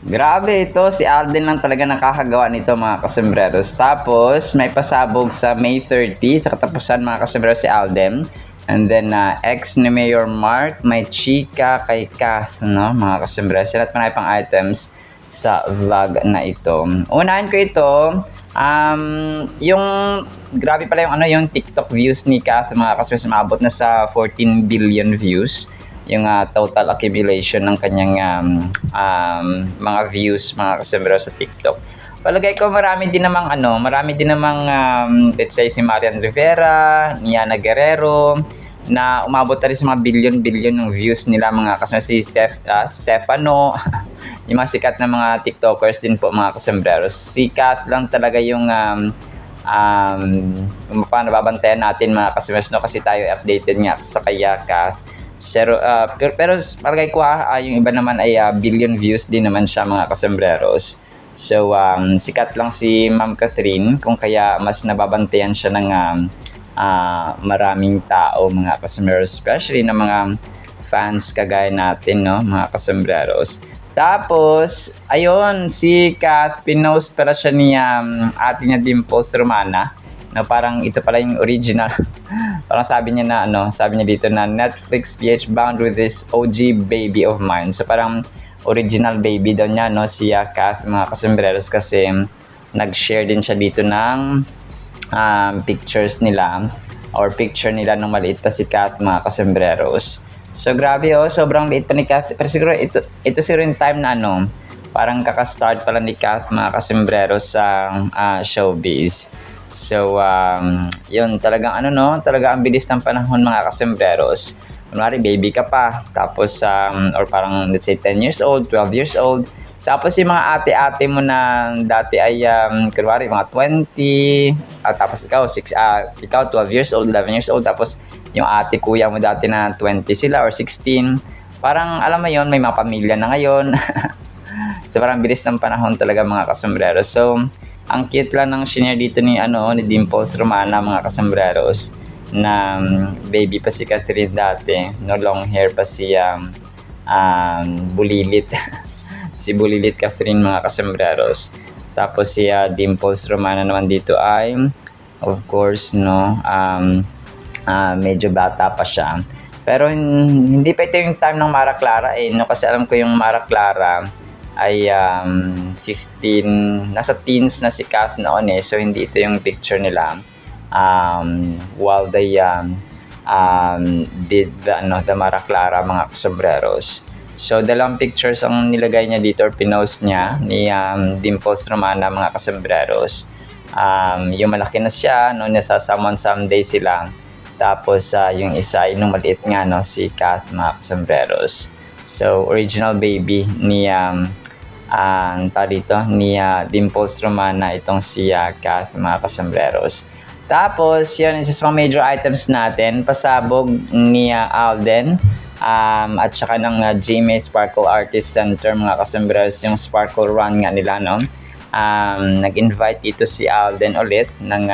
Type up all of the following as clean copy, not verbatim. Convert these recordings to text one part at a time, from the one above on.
Grabe ito, si Alden lang talaga nakakagawa nito mga kasembreros. Tapos, may pasabog sa May 30, sa katapusan mga kasembreros si Alden. And then, ex ni Mayor Mark, may chika kay Kath, no? Mga kasembreros. Sila at marami pang items sa vlog na ito. Unahin ko ito, yung, grabe pala yung, yung TikTok views ni Kath, mga kasembreros, maabot na sa 14 billion views yung total accumulation ng kanyang mga views mga kasembro sa TikTok. Palagay ko marami din namang let's say si Marian Rivera, Niana Guerrero na umabot na rin sa mga billion ng views nila mga kasembro, si Stefano yung mga sikat na mga TikTokers din po mga kasembreros. Si Kath lang talaga yung paano babantayan natin mga kasembreros, no? Kasi tayo updated nga sa kaya Kath. Pero palagay ko yung iba naman ay billion views din naman siya mga kasembreros. So sikat lang si Ma'am Catherine kung kaya mas nababantayan siya ng maraming tao mga kasembreros, especially ng mga fans kagaya natin, no, mga kasembreros. Tapos ayun, si Kath pinost para siya ni ate niya Dimples Romana. No, parang ito pala yung original. Parang sabi niya dito na Netflix PH bound with this OG baby of mine. So parang original baby daw niya, no, si Kath mga kasembreros, kasi nag-share din siya dito ng pictures nila or picture nila nung maliit pa si Kath mga kasembreros. So grabe sobrang liit pa ni Kath. Pero siguro ito siguro yung time na parang kakastart pala ni Kath mga kasembreros sa showbiz. So, yun, talagang talagang ang bilis ng panahon mga kasembreros. Kunwari, baby ka pa, tapos, or parang, let's say, 10 years old, 12 years old. Tapos, yung mga ate-ate mo na dati ay, kunwari, mga 20, tapos ikaw, 12 years old, 11 years old, tapos, yung ate, kuya mo dati na 20 sila or 16. Parang, alam mo yun, may mga pamilya na ngayon. So, parang bilis ng panahon talaga mga kasembreros. So, ang cute lang ng shinare dito ni Dimples Romana mga kasembreros na baby pa si Catherine dati, no, long hair pa si Bulilit. Si Bulilit Catherine mga kasembreros. Tapos si Dimples Romana naman dito ay of course medyo bata pa siya. Pero hindi pa ito yung time ng Mara Clara no, kasi alam ko yung Mara Clara ay 15, nasa teens na si Kath noon so hindi ito yung picture nila while they did the Mara Clara mga kasembreros. So dalawang pictures ang nilagay niya dito or pinost niya ni Dimples Romana mga kasembreros. Yung malaki na siya nasa Someone Someday sila, tapos yung isa nung maliit nga si Kath mga kasembreros. So original baby ni ni Dimples Romana itong si Kath mga kasembreros. Tapos yun, isa sa mga major items natin, pasabog ni Alden at saka ng GMA Sparkle Artist Center mga kasembreros, yung Sparkle Run nga nila nag-invite dito si Alden ulit ng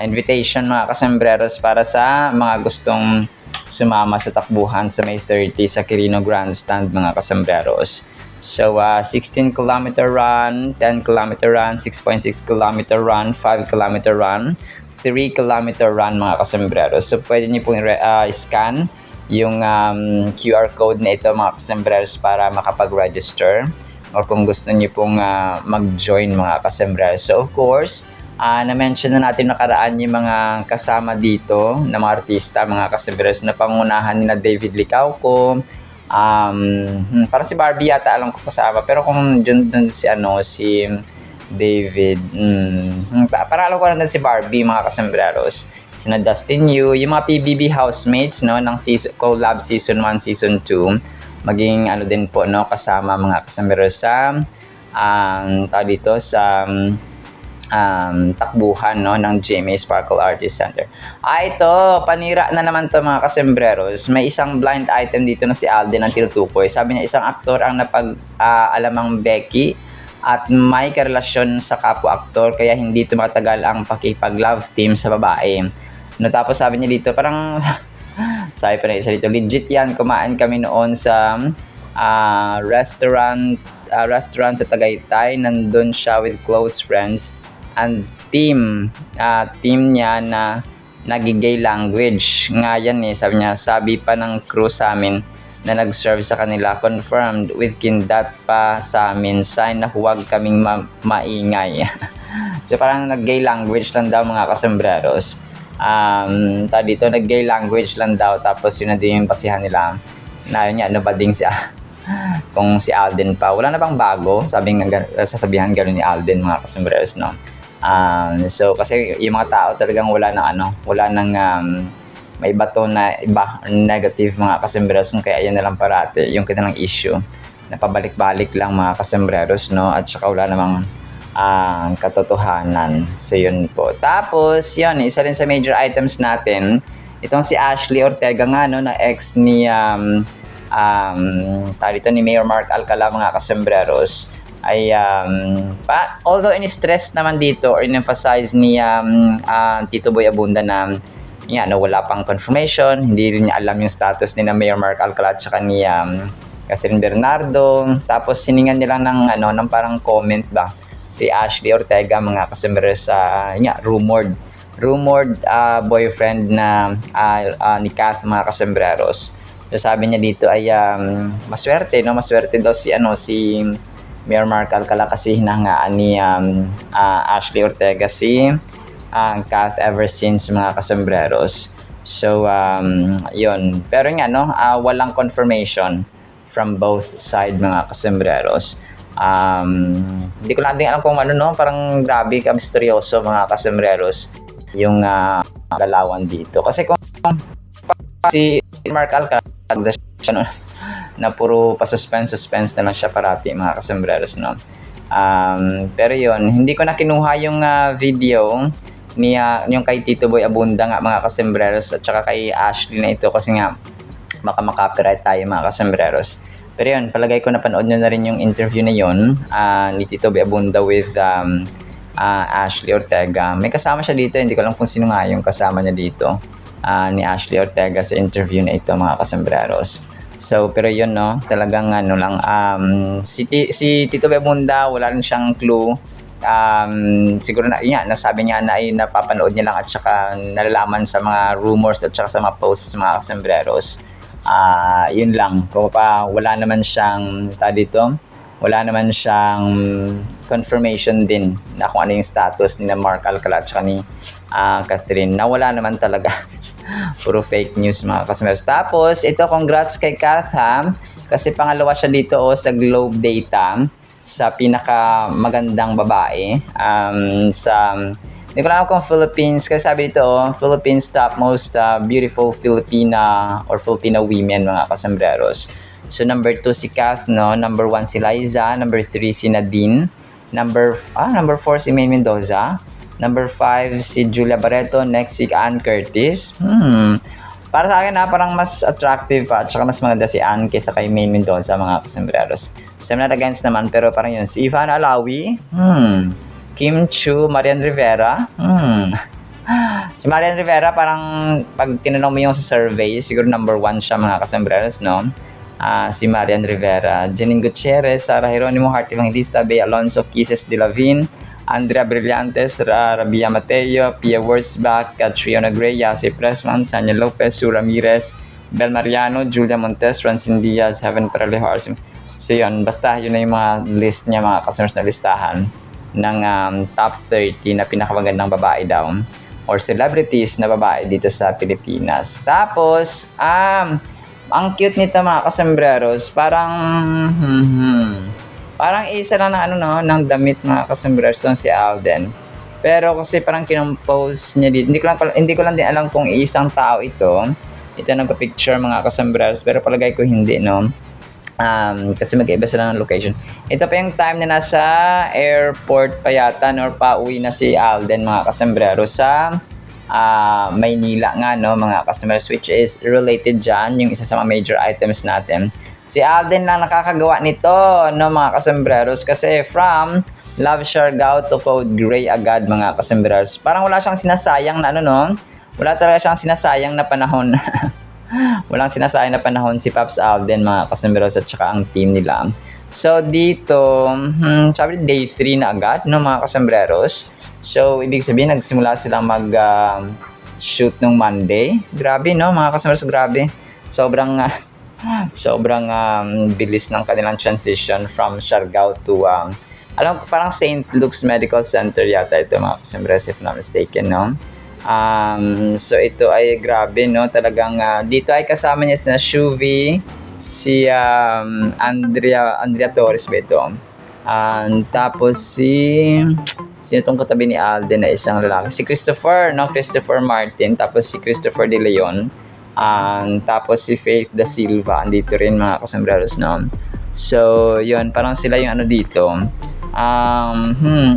invitation mga kasembreros para sa mga gustong sumama sa takbuhan sa May 30 sa Quirino Grandstand mga kasembreros. So 16km run, 10km run, 6.6 km run, 5km run, 3km run mga kasembreros. So pwede niyo pong scan yung QR code na ito mga kasembreros para makapag-register, or kung gusto niyo pong mag-join mga kasembreros. So of course, na-mention na natin nakaraan yung mga kasama dito na mga artista, mga kasembreros, na pangunahan nila David Licauco. Parang si Barbie yata alam ko kasama, pero kung dun si David, para alam ko lang si Barbie mga kasembreros. Sina Dustin Yu, yung mga PBB housemates ng collab season 1, season 2, maging din po kasama mga kasembreros sa takbuhan ng GMA Sparkle Artist Center. Ito, panira na naman to mga kasembreros. May isang blind item dito na si Alden ang tinutukoy. Sabi niya isang aktor ang napag-alamang Becky at may karelasyon sa kapwa-aktor kaya hindi tumatagal ang pakipag-love team sa babae. Tapos sabi niya dito, parang sabi pa na isa dito, legit yan, kumain kami noon sa restaurant sa Tagaytay. Nandun siya with close friends and team niya na nagigay language. Nga yan sabi niya, sabi pa ng crew sa amin na nag-serve sa kanila, confirmed with kindat pa sa amin, sign na huwag kaming maingay. So parang nag-gay language lang daw mga kasembreros. Dito nag-gay language lang daw, tapos yun na din yung basihan nila na yun ano ba ding kung si Alden pa, wala na bang bago? Sasabihan gano'n ni Alden mga kasembreros, no? So kasi yung mga tao talagang wala nang may bato na iba negative mga kasembreros, kaya yan na lang parati yung kanilang issue na pabalik-balik lang mga kasembreros, no? At saka wala namang katotohanan. So yun po. Tapos yun, isa rin sa major items natin, itong si Ashley Ortega nga, no, na ex ni dito ni Mayor Mark Alcala mga kasembreros, ay although in-stress naman dito or in-emphasize ni Tito Boy Abunda na wala pang confirmation, hindi rin niya alam yung status ni na Mayor Mark Alcala at saka ni Catherine Bernardo. Tapos siningan nila ng parang comment ba si Ashley Ortega mga kasembreros sa rumored boyfriend na ni Kath mga kasembreros. So sabi niya dito ay maswerte daw si Mayor Mark Alcala kasi hinahangaan ni Ashley Ortega si Kath ever since mga kasembreros. So yun, pero walang confirmation from both side mga kasembreros. Hindi ko lang din alam kung parang grabe ka misteryoso mga kasembreros yung galawan dito, kasi kung si Mark Alcala na puro pa-suspense na lang siya parati mga kasembreros, no? Pero yun, hindi ko na kinuha yung video ni yung kay Tito Boy Abunda nga mga kasembreros at saka kay Ashley na ito, kasi nga baka makapiright tayo mga kasembreros. Pero yun, palagay ko napanood nyo na rin yung interview na yun ni Tito Boy Abunda with Ashley Ortega. May kasama siya dito, hindi ko alam kung sino nga yung kasama niya dito ni Ashley Ortega sa interview na ito mga kasembreros. So pero yun, no, talagang si Tito Boy Abunda wala rin siyang clue. Siguro nasabi niya na ay napapanood niya lang at saka nalalaman sa mga rumors at saka sa mga posts mga kasembreros. Yun lang, kung wala naman siyang confirmation din na kung ano yung status ni Mark Alcala at saka ni Catherine, na wala naman talaga. Puro fake news mga kasembreros. Tapos ito, congrats kay Kath kasi pangalawa siya dito sa Globe Data sa pinaka magandang babae hindi ko alam kung Philippines, kasi sabi dito Philippines top most beautiful Filipina or Filipino women mga kasembreros. So number 2 si Kath, no? Number 1 si Liza, number 3 si Nadine, number 4 si May Mendoza, number 5 si Julia Barreto, next si Ann Curtis. Para sa akin parang mas attractive pa at saka mas maganda si Ann kaysa kay May Mendoza mga kasembreros. So I'm not against naman, pero parang yun, si Ivana Alawi, Kim Chu, Marian Rivera. Si Marian Rivera parang pag tinanong mo yung sa survey, siguro number 1 siya mga kasembreros, no? Si Marian Rivera, Janine Gutierrez, Sara Jeronimo, Heart Evangelista, Bea Alonso, Kisses de Lavin, Andrea Brillantes, Rabia Mateo, Pia Wurzbach, Catriona Gray, Yasi Pressman, Sanya Lopez, Sue Ramirez, Bel Mariano, Julia Montes, Francine Diaz, Heaven Paralejo. So yun, basta yun na yung mga list niya mga customers na listahan ng top 30 na pinakamagandang babae daw or celebrities na babae dito sa Pilipinas. Tapos ang cute nito mga kasembreros, parang isa lang ng damit mga kasembreros si Alden. Pero kasi parang kinompose niya dito, hindi ko lang din alam kung isang tao ito nagpa-picture mga kasembreros, pero palagay ko hindi, no? Kasi mag-iba sila ng location. Ito pa yung time na nasa airport pa yata or pauwi na si Alden mga kasombrero sa Maynila nga, no, mga kasombrero, which is related dyan yung isa sa mga major items natin. Si Alden lang nakakagawa nito, no, mga kasombreros, kasi from Love Siargao to Code Gray agad mga kasombreros. Parang wala siyang sinasayang na wala talaga siyang sinasayang na panahon walang sinasayang na panahon si Pops Alden, mga kasembreros, at saka ang team nila. So dito, sabi day 3 na agad, no, mga kasembreros. So ibig sabihin nagsimula silang mag shoot nung Monday. Grabe, no, mga kasembreros, grabe. Sobrang bilis ng kanilang transition from Siargao to alam ko parang St. Luke's Medical Center yata ito, mga kasembreros, if not mistaken, no. So ito ay grabe, no, talagang dito ay kasama niya si Shuvi, si Andrea Torres ba ito? Tapos sino tong katabi ni Alden na isang lalaki? Si Christopher, no? Christopher Martin. Tapos si Christopher De Leon. Tapos si Faith Da Silva. Andito rin, mga kasembreros, no? So, yun. Parang sila yung ano dito.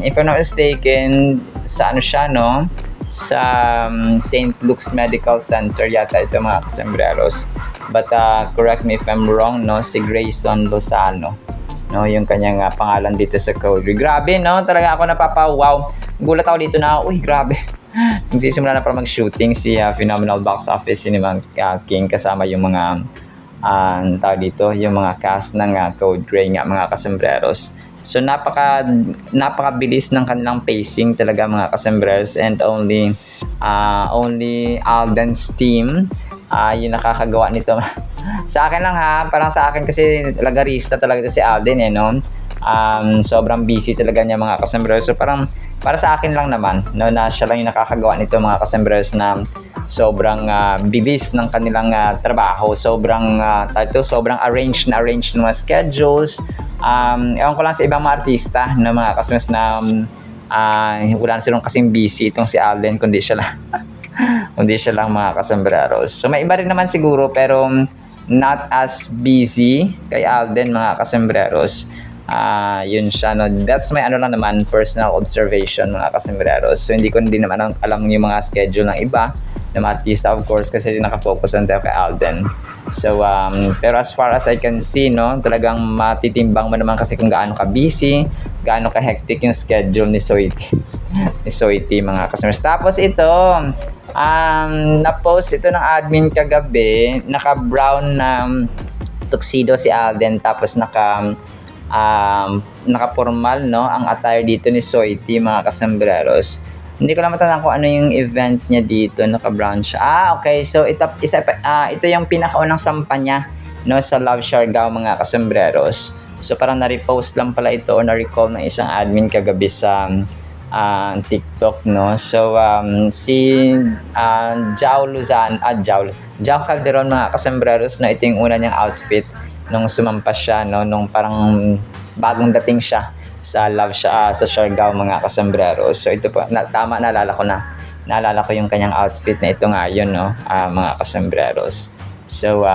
If I'm not mistaken, sa ano siya, no? Sa St. Luke's Medical Center yata ito, mga kasembreros. But correct me if I'm wrong, no? Si Grayson Lozano, no, yung kanyang pangalan dito sa code. Grabe, no, talaga ako wow. Gulat ako dito na, uy, grabe. Nagsisimula na para mag-shooting si Phenomenal Box Office Cinema King kasama yung mga tawag dito, yung mga cast ng Code Gray nga, mga kasembreros. So napakabilis ng kanilang pacing talaga, mga kasembreros, and only Alden's team yung nakakagawa nito. Sa akin lang parang sa akin kasi lagarista talaga ito si Alden, no. Sobrang busy talaga niya, mga kasembreros. So parang para sa akin lang naman, no, na siya lang yung nakakagawa nito, mga kasembreros, na sobrang bilis ng kanilang trabaho. Sobrang arranged ng mga schedules. Ewan ko lang sa ibang mga artista, no, mga kasembreros, na wala na silang kasing busy itong si Alden, kundi siya lang, mga kasembreros. So may iba rin naman siguro, pero not as busy kay Alden, mga kasembreros. Yun siya, no. That's my lang naman, personal observation, mga kasembreros. So hindi ko din naman alam yung mga schedule ng iba ng mga artista, of course, kasi nakafocus on tayo kay Alden. So pero as far as I can see, no, talagang matitimbang mo naman kasi kung gaano ka busy, gaano ka hectic yung schedule ni Soiti, mga kasembreros. Tapos ito, na-post ito ng admin kagabi, naka-brown na tuxedo si Alden, tapos naka-formal, no, ang attire dito ni Soiti, mga kasembreros. Hindi ko lang matandaan kung ano yung event niya dito, naka-brown siya. Okay, so ito yung pinakaunang sampa niya, no, sa Love Siargao, mga kasembreros. So parang na-repost lang pala ito, or na-recall ng isang admin kagabi sa TikTok, no. So si Jao Calderon, mga kasembreros, na ito yung una niyang outfit nung sumampa siya, no, nung parang bagong dating siya sa Siargao, mga kasembreros. So ito po, naalala ko yung kanyang outfit na ito nga yun, no, mga kasembreros. So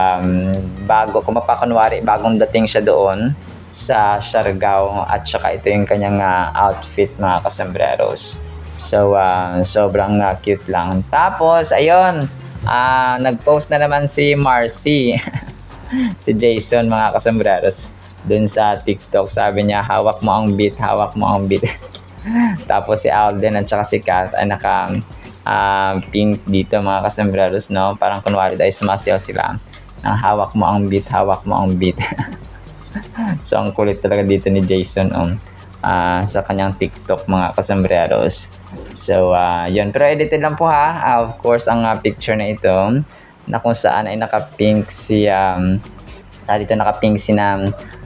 kung mapakunwari, bagong dating siya doon sa Siargao, at saka ito yung kanyang outfit, mga kasembreros. So sobrang cute lang. Tapos ayun, nag-post na naman si Marcy si Jason, mga kasembreros, dun sa TikTok. Sabi niya, hawak mo ang beat. Tapos si Alden at saka si Kath ay naka pink dito, mga kasembreros, no, parang kunwari dahil sumasayaw sila, hawak mo ang beat. So ang kulit talaga dito ni Jason sa kanyang TikTok, mga kasembreros. So yun, pero edited lang po of course ang picture na ito, na kung saan ay naka-pink si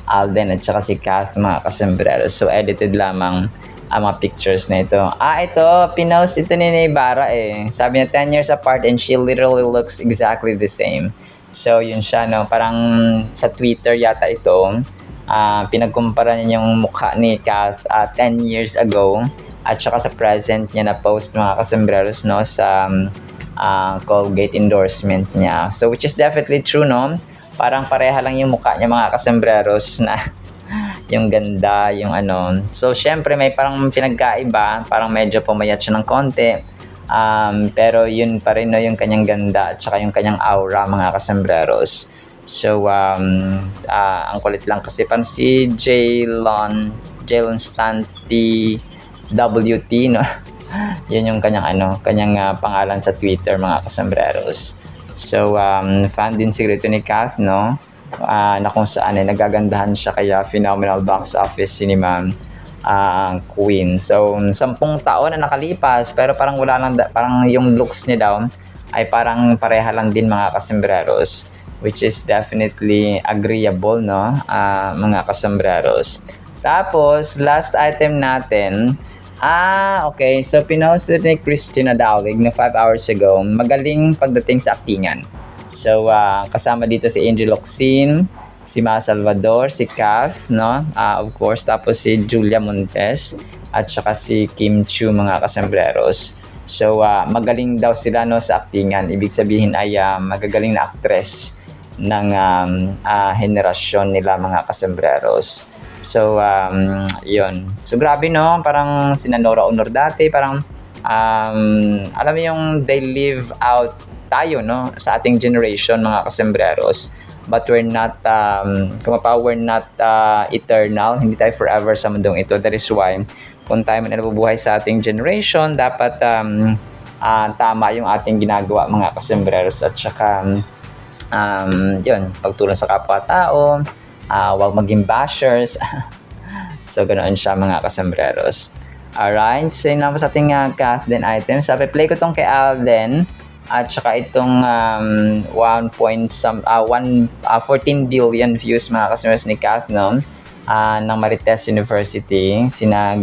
Alden at saka si Kath, mga kasembreros. So edited lamang ang mga pictures na ito. Ito, pinost ito ni Neybarra Sabi niya 10 years apart and she literally looks exactly the same. So yun siya, no, parang sa Twitter yata ito, pinagkumpara niya yung mukha ni Kath 10 years ago at saka sa present niya na post, mga kasembreros, no, sa Colgate endorsement niya. So which is definitely true, no, parang pareha lang yung mukha niya, mga kasembreros, na yung ganda, yung ano. So syempre may parang pinagkaiba, parang medyo pumayat siya ng konti, pero yun pa rin, no, yung kanyang ganda at saka yung kanyang aura, mga kasembreros. So ang kulit lang kasi parang si Jaylon Stanty WT, no. Yun yung kanyang pangalan sa Twitter, mga kasembreros. So, fan din siguro ito ni Kath, no? Na kung saan nagagandahan siya kaya phenomenal box office cinema ang Queen. So, 10 taon na nakalipas pero parang wala lang, parang yung looks niya daw ay parang pareha lang din mga kasembreros, which is definitely agreeable, no? Mga kasembreros. Tapos, last item natin, okay. So, pinost ni Christina Dowling na 5 hours ago, magaling pagdating sa aktingan. So, kasama dito si Angel Locsin, si Ma Salvador, si Kath, no? Of course, tapos si Julia Montes, at saka si Kim Chiu, mga kasembreros. So, magaling daw sila, no, sa aktingan. Ibig sabihin ay magagaling na actress ng henerasyon nila, mga kasembreros. So, yun. So, grabe, no? Parang sina Nora Honor dati, parang, alam mo yung they live out tayo, no? Sa ating generation, mga kasembreros. But we're not, we're not eternal. Hindi tayo forever sa mundong ito. That is why, kung tayo man nabubuhay sa ating generation, dapat tama yung ating ginagawa, mga kasembreros. At saka, yun, pagtulong sa kapwa-tao, huwag maging bashers. So, ganoon siya, mga kasembreros. Alright, so yun lang sa ating Kath din items. Sabi, play ko tong kay Alden. At saka itong 14 billion views, mga kasembreros, ni Kath, no? Ng Marites University. Sina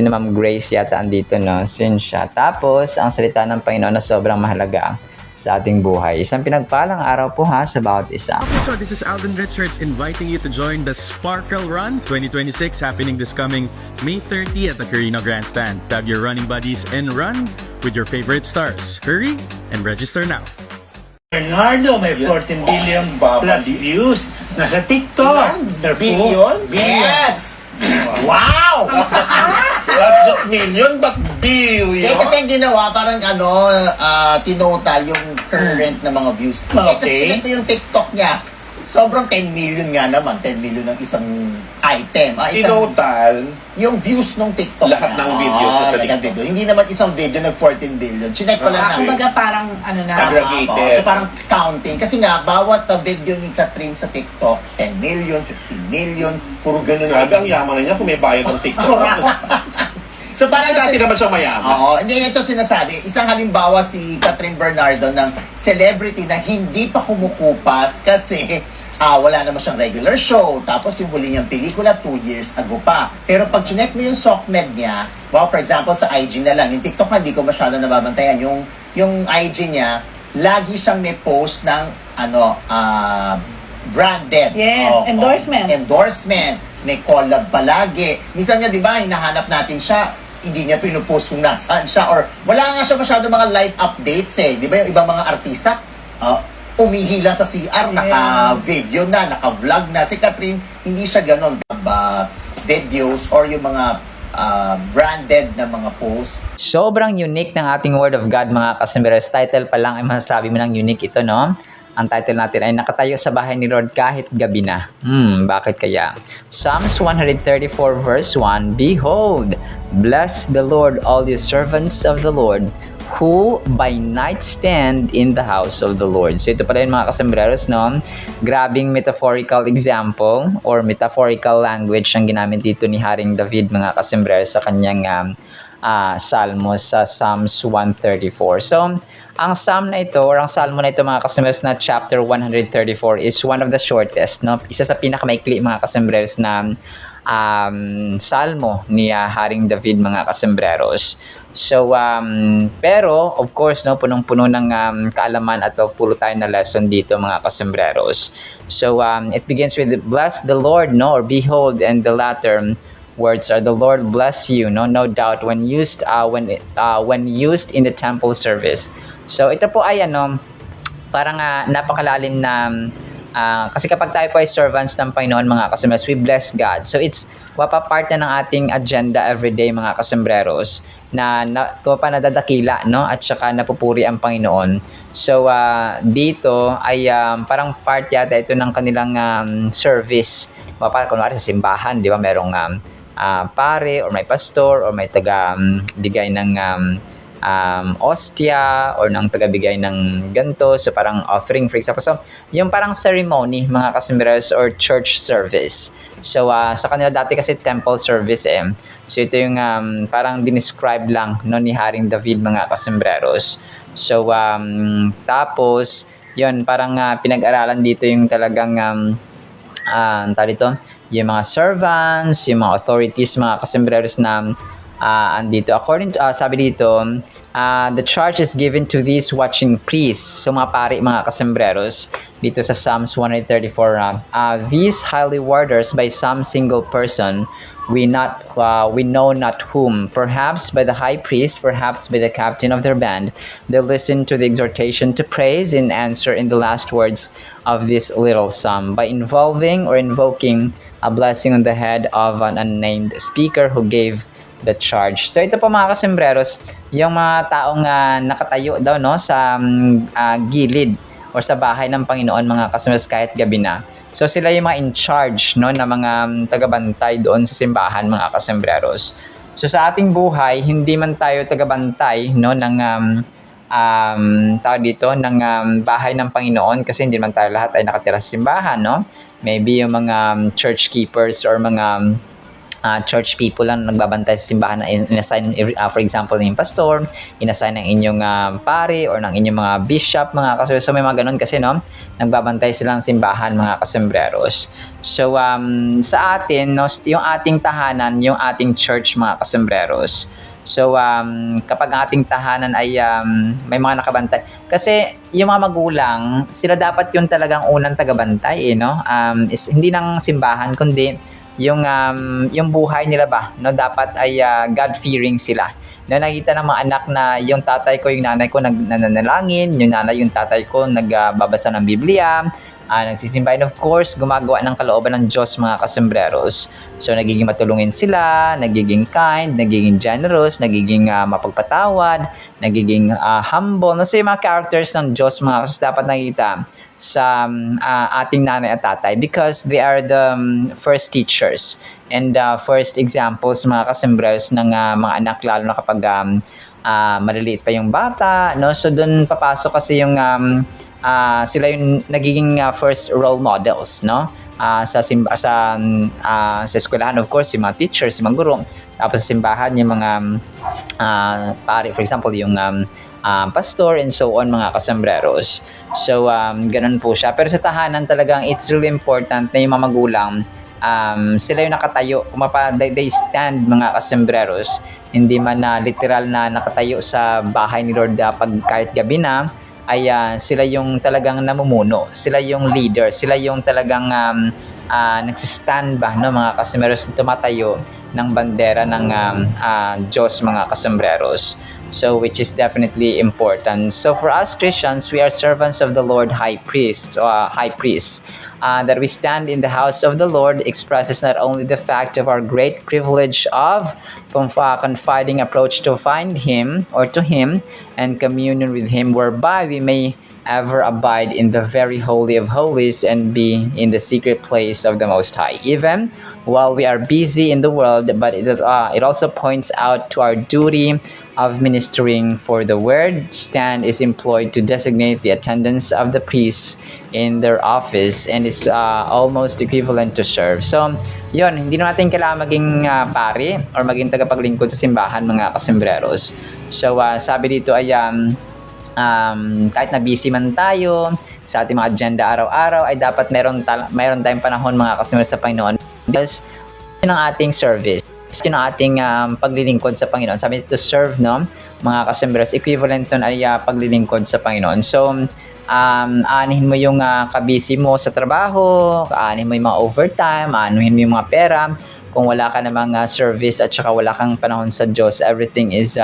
Ma'am Grace yata andito, no? So yun siya. Tapos, ang salita ng Panginoon na sobrang mahalaga sa ating buhay. Isang pinagpalang araw po, ha, sa bawat isa. Okay, so this is Alden Richards inviting you to join the Sparkle Run 2026 happening this coming May 30 at the Carino Grandstand. Tag your running buddies and run with your favorite stars. Hurry and register now. Bernardo, may 14 billion plus views. Nasa TikTok. Billion? Yes! Wow! Not just million, but billion. Eh, kasi ang ginawa, parang tinotal yung current na mga views. Okay. Kasi ito yung TikTok niya. Sobrang 10 million nga naman. 10 million ng isang item. Tinotal, Yung views ng TikTok lahat ng videos na sa lahat ng TikTok. video. Hindi naman isang video nag 14 billion. Chinek ko lang namin. Kumbaga parang ano na. Aggregated. So parang counting. Kasi nga, bawat video ni Catherine sa TikTok, 10 million, 15 million, puro ganun. grabe ang yaman na niya kung may bayad ng TikTok. So parang Dati naman siyang mayaman. Oo, hindi ito sinasabi. Isang halimbawa si Catherine Bernardo ng celebrity na hindi pa kumukupas kasi wala naman siyang regular show. Tapos yung huli niyang pelikula 2 years ago pa. Pero pag chinek mo yung SOCMED niya, well, for example, sa IG na lang, yung TikTok hindi ko masyado nababantayan. Yung IG niya, lagi siyang may post ng branded. Yes, endorsement. Endorsement. May collab palagi. Minsan nga, di ba, hinahanap natin siya, hindi niya pinupost kung nasaan siya or wala nga siya masyado mga live updates eh. Di ba yung ibang mga artista, umihila sa CR, naka-video na, naka-vlog na. Si Catherine, hindi siya ganun. Videos or yung mga branded na mga posts. Sobrang unique ng ating Word of God, mga kasembreros. Title pa lang ay masasabi mo ng unique ito, no? Ang title natin ay nakatayo sa bahay ni Lord kahit gabi na. Bakit kaya? Psalms 134 verse 1, Behold, bless the Lord all you servants of the Lord, who by night stand in the house of the Lord. So ito pala yun, mga kasembreros, no? Grabing metaphorical example or metaphorical language ang ginamit dito ni Haring David, mga kasembreros, sa kanyang salmo sa Psalms 134. So, ang psalm na ito or ang salmo na ito, mga kasembreros, na chapter 134 is one of the shortest, no? Isa sa pinakamaikli, mga kasembreros, na salmo ni Haring David, mga kasembreros. So, pero of course, no, punong-puno ng kaalaman at pulo tayo na lesson dito, mga kasembreros. So, it begins with bless the Lord, no, or behold, and the latter words are the Lord bless you, no doubt when used in the temple service. So ito po ay parang napakalalim na kasi kapag tayo po ay servants ng Panginoon, mga kasembreros, we bless God. So it's part na ng ating agenda everyday, mga kasembreros, na nadadakila, no, at saka napupuri ang Panginoon. So dito ay parang part yata ito ng kanilang service. Kunwari sa simbahan, di ba, merong pare or may pastor or may taga bigay ng ostia or ng tagabigay ng ganto. So parang offering for example. So yung parang ceremony mga kasembreros or church service. So sa kanila dati kasi temple service eh. So ito yung parang dinescribe lang no, ni Haring David mga kasembreros. So tapos yun parang pinag-aralan dito yung talagang tawag dito, yung mga servants, yung mga authorities, mga kasembreros na andito. According to, sabi dito, the charge is given to these watching priests. So mga pari, mga kasembreros, dito sa Psalms 134, these highly warders by some single person, we know not whom, perhaps by the high priest, perhaps by the captain of their band, they listen to the exhortation to praise and answer in the last words of this little psalm by involving or invoking a blessing on the head of an unnamed speaker who gave the charge. So ito po mga kasembreros, yung mga taong nakatayo daw no sa gilid or sa bahay ng Panginoon mga kasembreros kahit gabi na. So sila yung mga in charge no na mga tagabantay doon sa simbahan mga kasembreros. So sa ating buhay, hindi man tayo tagabantay no ng tawag dito ng bahay ng Panginoon kasi hindi man tayo lahat ay nakatira sa simbahan no. Maybe yung mga church keepers or mga church people lang nagbabantay sa simbahan na inassign for example ng pastor, inassign ng inyong pari or ng inyong mga bishop mga kasembreros. So may mga ganun kasi no, nagbabantay silang simbahan mga kasembreros. So sa atin no, yung ating tahanan, yung ating church mga kasembreros. So kapag ang ating tahanan ay may mga nakabantay kasi yung mga magulang sila dapat yung talagang unang tagabantay no, hindi ng simbahan kundi yung buhay nila ba no, dapat ay God-fearing sila na nakita ng mga anak na yung tatay ko, yung nanay ko nananalangin, yung nanay, yung tatay ko nagbabasa ng Biblia, nagsisimba, and of course gumagawa ng kalooban ng Diyos mga kasembreros. So nagiging matulungin sila, nagiging kind, nagiging generous, nagiging mapagpatawad, nagiging humble. No, so yung mga characters ng Diyos mga kasembreros dapat nakita sa ating nanay at tatay because they are the first teachers and first examples mga kasembreros ng mga anak, lalo na kapag maliliit pa yung bata no. So doon papasok kasi yung sila yung nagiging first role models no, sa eskwelahan of course yung mga teachers, yung mga guro, tapos sa simbahan yung mga pari for example yung pastor and so on mga kasembreros. So ganun po siya, pero sa tahanan talagang it's really important na yung mga magulang sila yung nakatayo, they stand mga kasembreros, hindi man na literal na nakatayo sa bahay ni Lord pag kahit gabi na ay sila yung talagang namumuno, sila yung leader, sila yung talagang nagsistand ba no mga kasembreros, tumatayo ng bandera ng Diyos mga kasembreros. So which is definitely important. So for us Christians, we are servants of the Lord High Priest. That we stand in the house of the Lord expresses not only the fact of our great privilege of confiding approach to find Him or to Him and communion with Him, whereby we may ever abide in the very holy of holies and be in the secret place of the Most High, even while we are busy in the world. But it also points out to our duty of ministering, for the word stand is employed to designate the attendance of the priests in their office and is almost equivalent to serve. So yun, hindi na natin kailangan maging pari or maging tagapaglingkod sa simbahan mga kasembreros. So sabi dito ay kahit na busy man tayo sa ating mga agenda araw-araw ay dapat mayroon tayong panahon mga kasembreros sa Panginoon because yun ang ating service, yun ang ating paglilingkod sa Panginoon. Sabi dito serve no mga kasembreros, equivalent nun ay paglilingkod sa Panginoon. So aanihin mo yung kabisi mo sa trabaho, aanihin mo yung mga overtime, aanihin mo yung mga pera. Kung wala ka namang service at saka wala kang panahon sa Diyos, everything is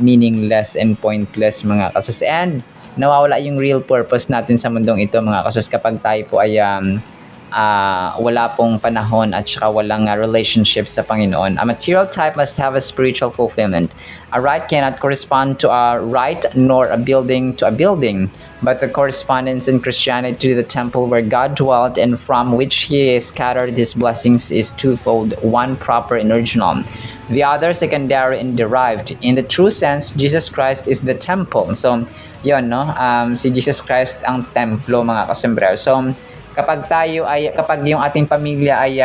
meaningless and pointless mga kasus. And nawawala yung real purpose natin sa mundong ito mga kasus kapag tayo po ay wala pong panahon at saka walang relationship sa Panginoon. A material type must have a spiritual fulfillment. A rite cannot correspond to a rite, nor a building to a building, but the correspondence in Christianity to the temple where God dwelt and from which He scattered His blessings is twofold. One, proper and original. The other secondary and derived. In the true sense, Jesus Christ is the temple. So, yun, no? Si Jesus Christ ang templo, mga kasombrero. So, kapag yung ating pamilya ay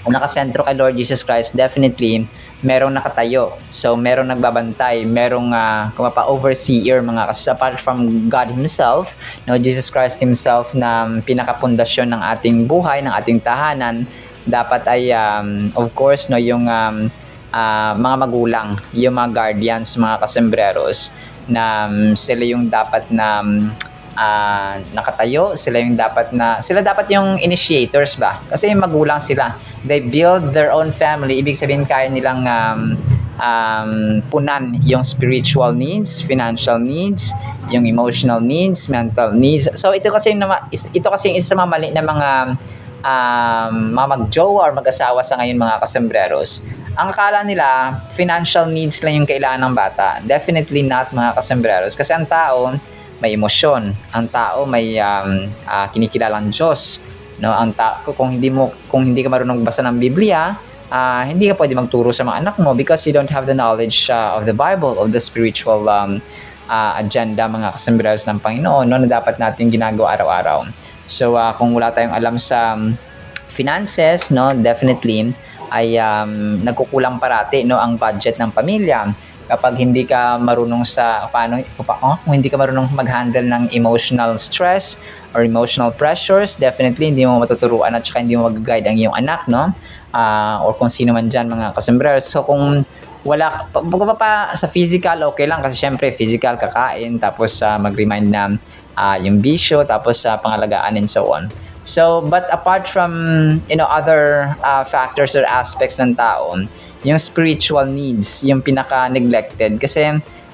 nakasentro kay Lord Jesus Christ, definitely merong nakatayo. So, merong nagbabantay, merong overseer, mga kasus, apart from God Himself, no, Jesus Christ Himself na pinakapundasyon ng ating buhay, ng ating tahanan, dapat ay, of course, no, yung mga magulang, yung mga guardians, mga kasembreros, na sila yung dapat na nakatayo, sila dapat yung initiators ba? Kasi yung magulang sila, they build their own family, ibig sabihin kaya nilang punan yung spiritual needs, financial needs, yung emotional needs, mental needs. So ito kasi isa sa mga mali na mga mag-jowa or mag-asawa sa ngayon, mga kasembreros. Ang akala nila, financial needs lang yung kailangan ng bata. Definitely not, mga kasembreros. Kasi ang tao, may emosyon. Ang tao may kinikilalang Diyos. No, ang tao, kung hindi ka marunong magbasa ng Biblia, hindi ka pwede magturo sa mga anak mo because you don't have the knowledge of the Bible, of the spiritual agenda, mga kasembreros ng Panginoon, no, na dapat natin ginagawa araw-araw. So kung wala tayong alam sa finances, no, definitely ay nagkukulang parati, no, ang budget ng pamilya. Kapag hindi ka marunong kung hindi ka marunong mag-handle ng emotional stress or emotional pressures, definitely hindi mo matuturuan at saka hindi mo mag-guide ang iyong anak, no? Or kung sino man dyan, mga kasembreros. So kung wala pa sa physical, okay lang kasi syempre physical, kakain, tapos mag-remind na yung bisyo, tapos pangalagaan and so on. So, but apart from, other factors or aspects ng tao, yung spiritual needs, yung pinaka-neglected. Kasi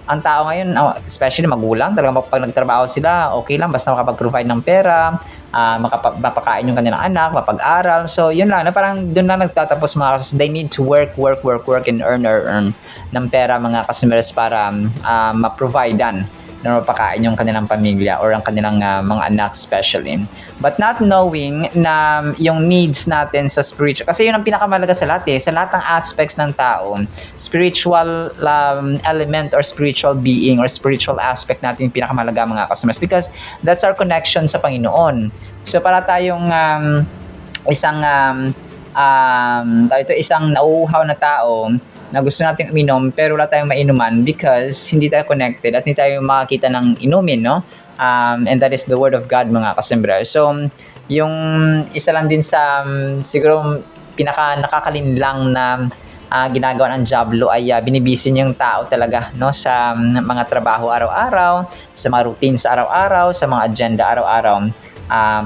ang tao ngayon, especially magulang, talagang pag nagtrabaho sila, okay lang, basta makapag-provide ng pera, mapakain yung kanilang anak, mapag-aral. So, yun lang, na parang doon lang nagtatapos mga kasus. They need to work, and earn ng pera, mga customers, para ma-providean na mapakain yung kanilang pamilya or ang kanilang mga anak especially. But not knowing na yung needs natin sa spiritual, kasi yun ang pinakamalaga sa lahat sa lahat ng aspects ng tao, spiritual element or spiritual being or spiritual aspect natin yung pinakamalaga, mga customers, because that's our connection sa Panginoon. So para tayong isang nauuhaw na tao na gusto nating uminom pero wala tayong mainuman because hindi tayo connected at hindi tayo makakita ng inumin, no? And that is the Word of God, mga kasembra. So, yung isa lang din sa siguro pinaka nakakalinlang na ginagawa ng Diablo ay binibisin yung tao talaga, no, sa mga trabaho araw-araw, sa mga routines araw-araw, sa mga agenda araw-araw.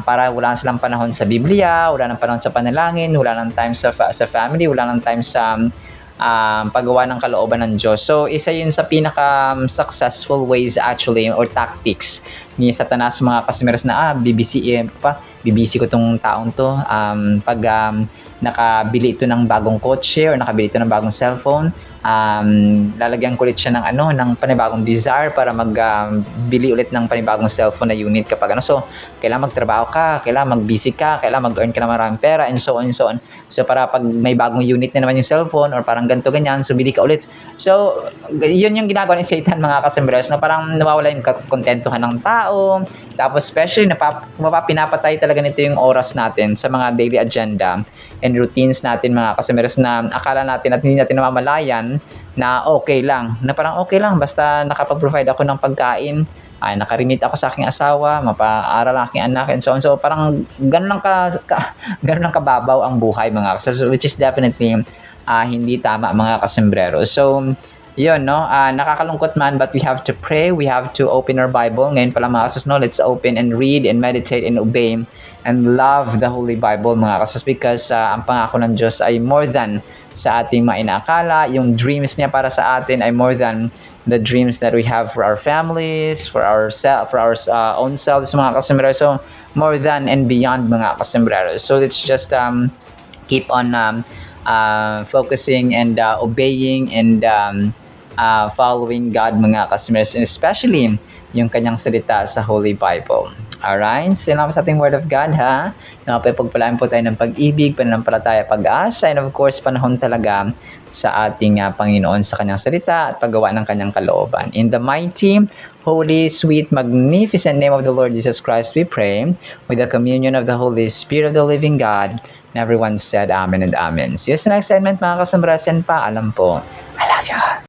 Para wala silang panahon sa Biblia, wala nang panahon sa panalangin, wala nang time sa family, wala nang time sa paggawa ng kalooban ng Diyos. So, isa yun sa pinaka-successful ways actually or tactics ni Satanas, mga kasimiras na bibisi ko tong taong to pag nakabili ito ng bagong kotse or nakabili ito ng bagong cellphone, lalagyan ko ulit siya ng panibagong desire para magbili ulit ng panibagong cellphone na unit kapag so kailangan magtrabaho ka, kailangan mag-busy ka, kailangan mag-earn ka ng maraming pera and so on and so on. So para pag may bagong unit na naman yung cellphone or parang ganito ganyan, so bili ka ulit. So yun yung ginagawa ni Satan, mga kasembres, na parang nawawala yung kontentuhan ng tao. Tapos especially pinapatay talaga nito yung oras natin sa mga daily agenda and routines natin, mga kasembres, na akala natin at hindi natin namamalayan na okay lang, na parang okay lang basta nakapag-provide ako ng pagkain, nakarimit ako sa aking asawa, mapaaral ang aking anak and so on. So parang ganun lang kababaw ang buhay, mga kasembres, which is definitely hindi tama, mga kasembreros. So yun, no, nakakalungkot man, but we have to pray, we have to open our Bible. Ngayon pala, mga kasus, no, let's open and read and meditate and obey and love the Holy Bible, mga kasus, because ang pangako ng Diyos ay more than sa ating mga inaakala. Yung dreams niya para sa atin ay more than the dreams that we have for our families, for our own selves, mga kasembreros. So more than and beyond, mga kasembreros. So let's just keep on focusing and obeying and following God, mga kasembreros, and especially yung kanyang salita sa Holy Bible. Alright? So, yun lang po sa ating Word of God, ha? Pagpalaan po tayo ng pag-ibig, pananampalataya, pag-asa, and of course, panahon talaga sa ating Panginoon sa kanyang salita at paggawa ng kanyang kalooban. In the mighty, holy, sweet, magnificent name of the Lord Jesus Christ, we pray, with the communion of the Holy Spirit of the living God, and everyone said Amen and Amen. See you sa next segment, mga kasambarasan. Paalam po. I love you.